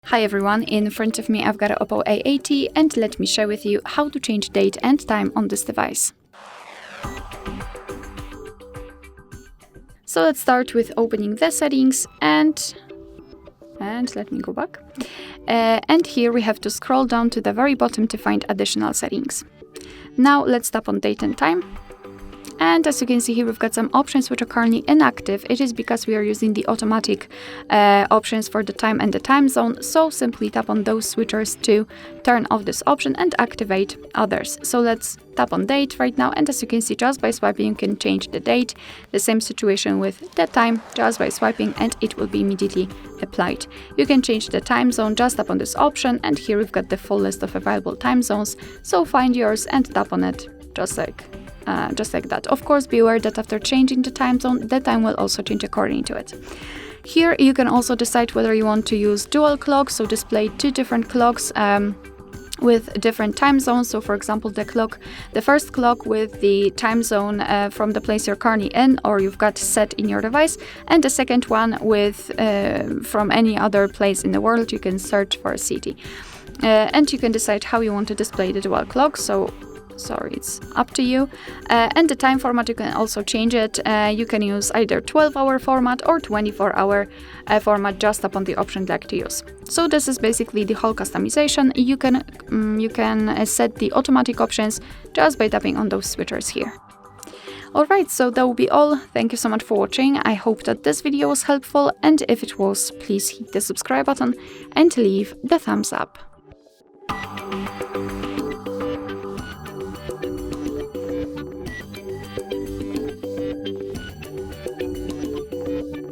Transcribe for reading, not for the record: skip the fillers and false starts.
Hi everyone, in front of me I've got an OPPO A80 and let me share with you how to change date and time on this device. So let's start with opening the settings and let me go back. And here we have to scroll down to the very bottom to find additional settings. Now let's tap on date and time. And as you can see here, we've got some options which are currently inactive. It is because we are using the automatic options for the time and the time zone. So simply tap on those switchers to turn off this option and activate others. So let's tap on date right now. And as you can see, just by swiping, you can change the date. The same situation with the time, just by swiping, and it will be immediately applied. You can change the time zone, just tap on this option. And here we've got the full list of available time zones. So find yours and tap on it just like that. Of course, be aware that after changing the time zone, the time will also change according to it. Here you can also decide whether you want to use dual clocks, so display two different clocks with different time zones. So for example, the first clock with the time zone from the place you're currently in or you've got set in your device, and the second one with from any other place in the world. You can search for a city and you can decide how you want to display the dual clock. So sorry, it's up to you. And the time format, you can also change it. You can use either 12-hour format or 24-hour format, just upon the option you'd like to use. So this is basically the whole customization. You can set the automatic options just by tapping on those switchers here. Alright, so that will be all. Thank you so much for watching. I hope that this video was helpful, and if it was, please hit the subscribe button and leave the thumbs up.